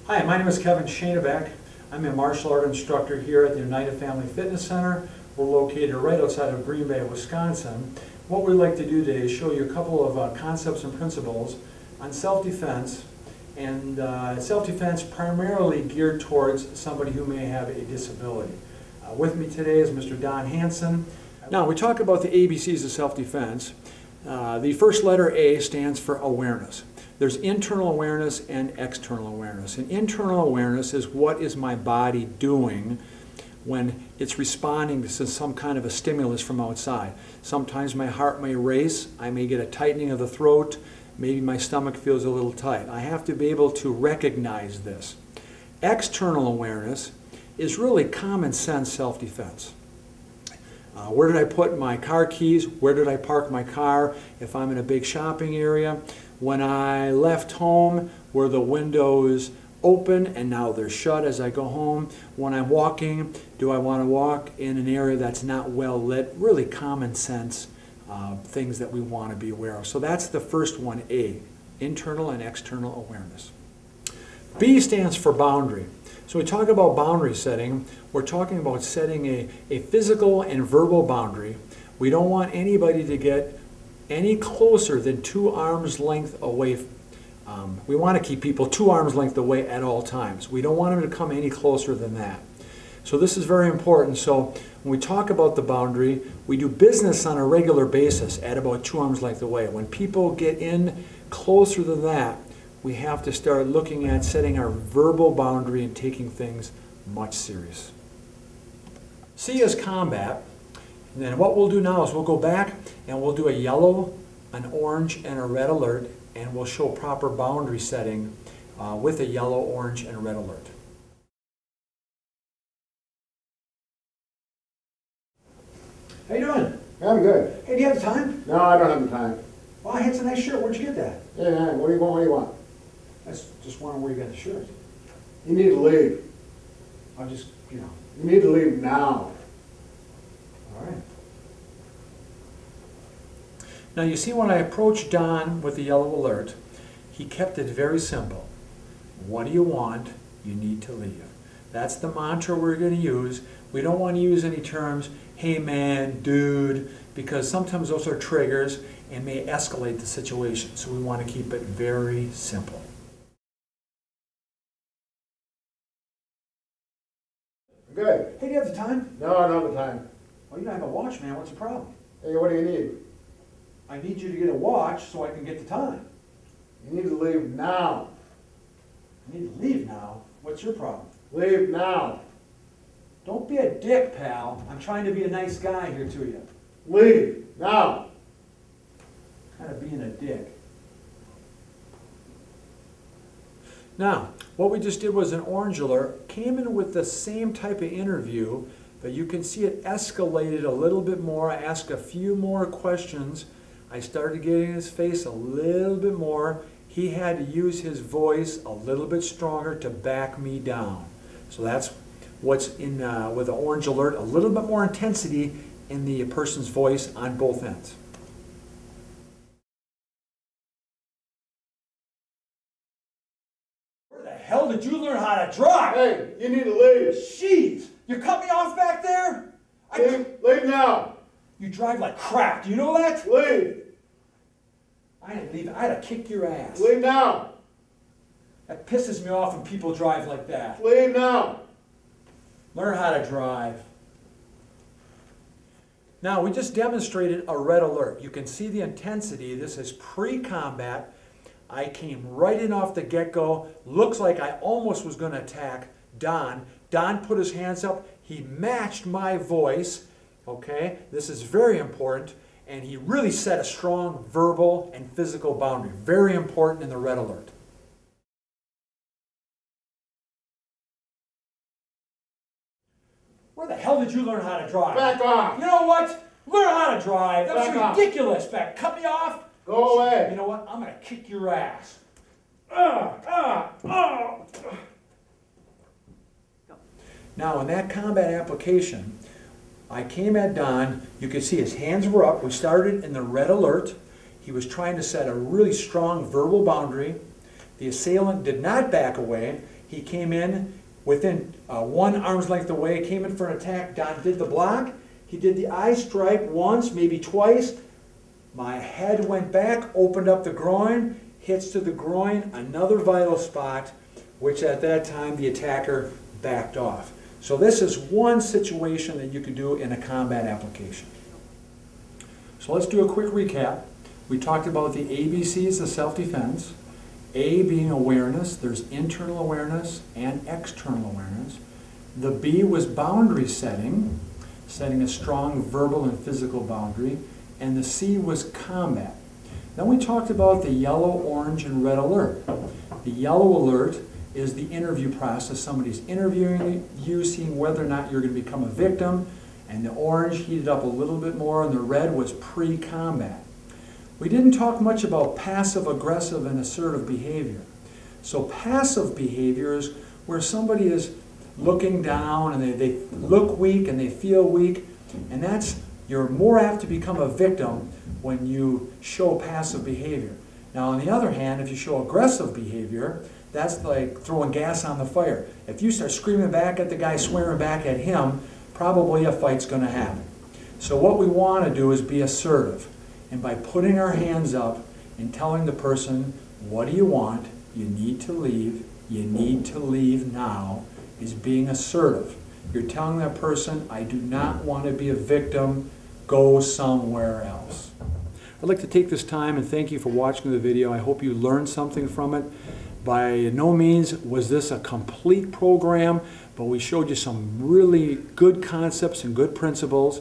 Hi, my name is Kevin Schoenenbeck. I'm a martial art instructor here at the Oneida Family Fitness Center. We're located right outside of Green Bay, Wisconsin. What we'd like to do today is show you a couple of concepts and principles on self-defense, and self-defense primarily geared towards somebody who may have a disability. With me today is Mr. Don Hanson. Now, we talk about the ABCs of self-defense. The first letter A stands for awareness. There's internal awareness and external awareness. And internal awareness is what is my body doing when it's responding to some kind of a stimulus from outside. Sometimes my heart may race, I may get a tightening of the throat, maybe my stomach feels a little tight. I have to be able to recognize this. External awareness is really common sense self-defense. Where did I put my car keys? Where did I park my car? If I'm in a big shopping area. When I left home, were the windows open and now they're shut as I go home? When I'm walking, do I want to walk in an area that's not well lit? Really common sense things that we want to be aware of. So that's the first one, A, internal and external awareness. B stands for boundary. So we talk about boundary setting. We're talking about setting a physical and verbal boundary. We don't want anybody to get any closer than 2 arms length away. We want to keep people 2 arms length away at all times. We don't want them to come any closer than that. So this is very important. So when we talk about the boundary, we do business on a regular basis at about 2 arms length away. When people get in closer than that, we have to start looking at setting our verbal boundary and taking things much serious. C is combat. And then what we'll do now is we'll go back and we'll do a yellow, an orange, and a red alert, and we'll show proper boundary setting with a yellow, orange, and red alert. How you doing? I'm good. Hey, do you have the time? No, I don't have the time. Well, I had some nice shirt. Where'd you get that? Yeah, what do you want? What do you want? I just wondering where you got the shirt. You need to leave. I'll just, you know. You need to leave now. All right. Now you see when I approached Don with the yellow alert, he kept it very simple. What do you want? You need to leave. That's the mantra we're going to use. We don't want to use any terms, hey man, dude, because sometimes those are triggers and may escalate the situation. So we want to keep it very simple. Good. Hey, do you have the time? No, I don't have the time. Well, you don't have a watch, man. What's the problem? Hey, what do you need? I need you to get a watch so I can get the time. You need to leave now. I need to leave now. What's your problem? Leave now. Don't be a dick, pal. I'm trying to be a nice guy here to you. Leave now. Kind of being a dick. Now, what we just did was an orange alert, came in with the same type of interview, but you can see it escalated a little bit more. I asked a few more questions. I started getting in his face a little bit more. He had to use his voice a little bit stronger to back me down. So that's what's in with the orange alert, a little bit more intensity in the person's voice on both ends. Where the hell did you learn how to drive? Hey, you need to leave. Jeez, you cut me off back there? Leave now. You drive like crap, do you know that? Leave. I didn't leave, I'd have kicked your ass. Leave now. That pisses me off when people drive like that. Leave now. Learn how to drive. Now, we just demonstrated a red alert. You can see the intensity. This is pre-combat. I came right in off the get-go. Looks like I almost was going to attack Don. Don put his hands up. He matched my voice. Okay, this is very important. And he really set a strong verbal and physical boundary. Very important in the red alert. Where the hell did you learn how to drive? Back off. You know what? Learn how to drive. That was Back off. ridiculous. Cut me off. Go away. You know what? I'm going to kick your ass. Now, in that combat application, I came at Don. You can see his hands were up. We started in the red alert. He was trying to set a really strong verbal boundary. The assailant did not back away. He came in within 1 arm's length away, came in for an attack. Don did the block. He did the eye strike once, maybe twice. My head went back, opened up the groin, hits to the groin, another vital spot, which at that time the attacker backed off. So this is one situation that you could do in a combat application. So let's do a quick recap. We talked about the ABCs of self-defense. A being awareness, there's internal awareness and external awareness. The B was boundary setting, setting a strong verbal and physical boundary. And the C was combat. Then we talked about the yellow, orange, and red alert. The yellow alert is the interview process. Somebody's interviewing you, seeing whether or not you're going to become a victim. And the orange heated up a little bit more, and the red was pre-combat. We didn't talk much about passive, aggressive, and assertive behavior. So passive behavior is where somebody is looking down and they look weak and they feel weak, and you're more apt to become a victim when you show passive behavior. Now on the other hand, if you show aggressive behavior, that's like throwing gas on the fire. If you start screaming back at the guy, swearing back at him, probably a fight's going to happen. So what we want to do is be assertive. And by putting our hands up and telling the person, what do you want? You need to leave. You need to leave now, is being assertive. You're telling that person, I do not want to be a victim. Go somewhere else. I'd like to take this time and thank you for watching the video. I hope you learned something from it. By no means was this a complete program, but we showed you some really good concepts and good principles.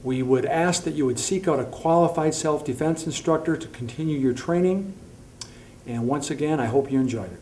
We would ask that you would seek out a qualified self-defense instructor to continue your training. And once again, I hope you enjoyed it.